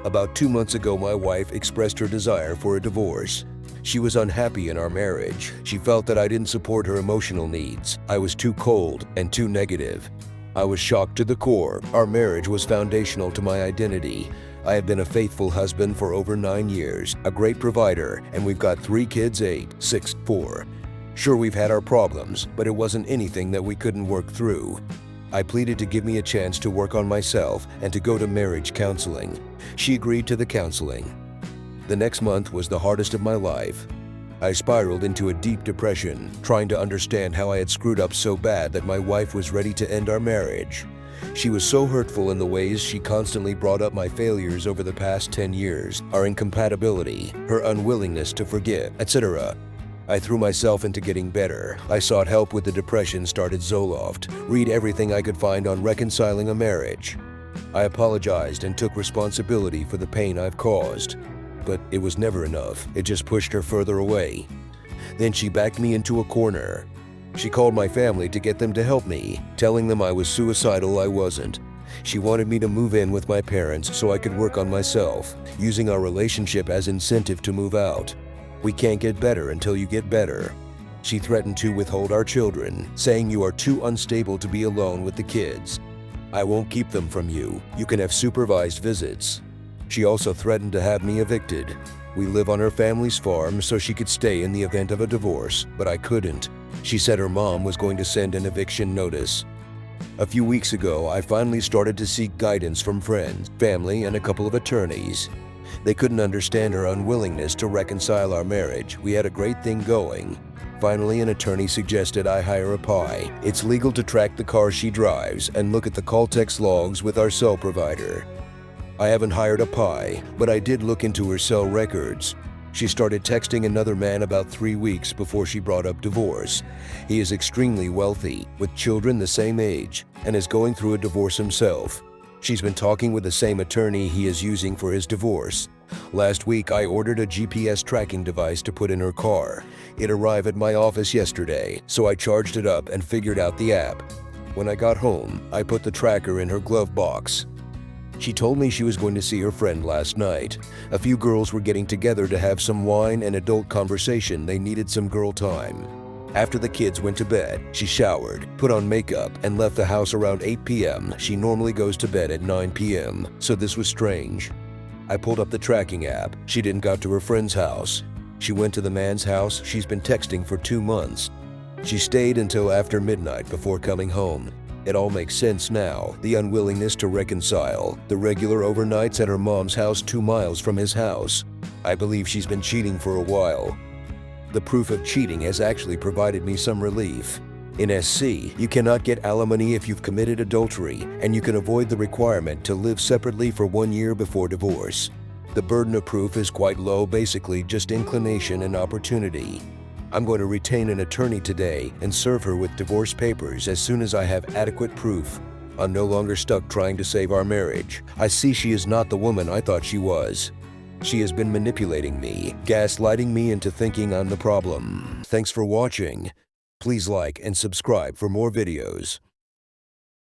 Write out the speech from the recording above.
About 2 months ago, my wife expressed her desire for a divorce. She was unhappy in our marriage. She felt that I didn't support her emotional needs. I was too cold and too negative. I was shocked to the core. Our marriage was foundational to my identity. I have been a faithful husband for over 9 years, a great provider, and we've got 3 kids, 8, 6, 4. Sure, we've had our problems, but it wasn't anything that we couldn't work through. I pleaded to give me a chance to work on myself and to go to marriage counseling. She agreed to the counseling. The next month was the hardest of my life. I spiraled into a deep depression, trying to understand how I had screwed up so bad that my wife was ready to end our marriage. She was so hurtful in the ways she constantly brought up my failures over the past 10 years, our incompatibility, her unwillingness to forgive, etc. I threw myself into getting better. I sought help with the depression, started Zoloft, read everything I could find on reconciling a marriage. I apologized and took responsibility for the pain I've caused. But it was never enough. It just pushed her further away. Then she backed me into a corner. She called my family to get them to help me, telling them I was suicidal. I wasn't. She wanted me to move in with my parents so I could work on myself, using our relationship as incentive to move out. We can't get better until you get better. She threatened to withhold our children, saying you are too unstable to be alone with the kids. I won't keep them from you. You can have supervised visits. She also threatened to have me evicted. We live on her family's farm so she could stay in the event of a divorce, but I couldn't. She said her mom was going to send an eviction notice. A few weeks ago, I finally started to seek guidance from friends, family, and a couple of attorneys. They couldn't understand her unwillingness to reconcile our marriage. We had a great thing going. Finally, an attorney suggested I hire a PI. It's legal to track the car she drives and look at the call text logs with our cell provider. I haven't hired a PI, but I did look into her cell records. She started texting another man about 3 weeks before she brought up divorce. He is extremely wealthy, with children the same age, and is going through a divorce himself. She's been talking with the same attorney he is using for his divorce. Last week, I ordered a GPS tracking device to put in her car. It arrived at my office yesterday, so I charged it up and figured out the app. When I got home, I put the tracker in her glove box. She told me she was going to see her friend last night. A few girls were getting together to have some wine and adult conversation. They needed some girl time. After the kids went to bed, she showered, put on makeup, and left the house around 8 p.m. She normally goes to bed at 9 p.m., so this was strange. I pulled up the tracking app. She didn't go to her friend's house. She went to the man's house she's been texting for 2 months. She stayed until after midnight before coming home. It all makes sense now. The unwillingness to reconcile, the regular overnights at her mom's house 2 miles from his house. I believe she's been cheating for a while. The proof of cheating has actually provided me some relief. In SC, you cannot get alimony if you've committed adultery, and you can avoid the requirement to live separately for 1 year before divorce. The burden of proof is quite low, basically just inclination and opportunity. I'm going to retain an attorney today and serve her with divorce papers as soon as I have adequate proof. I'm no longer stuck trying to save our marriage. I see she is not the woman I thought she was. She has been manipulating me, gaslighting me into thinking I'm the problem. Thanks for watching. Please like and subscribe for more videos.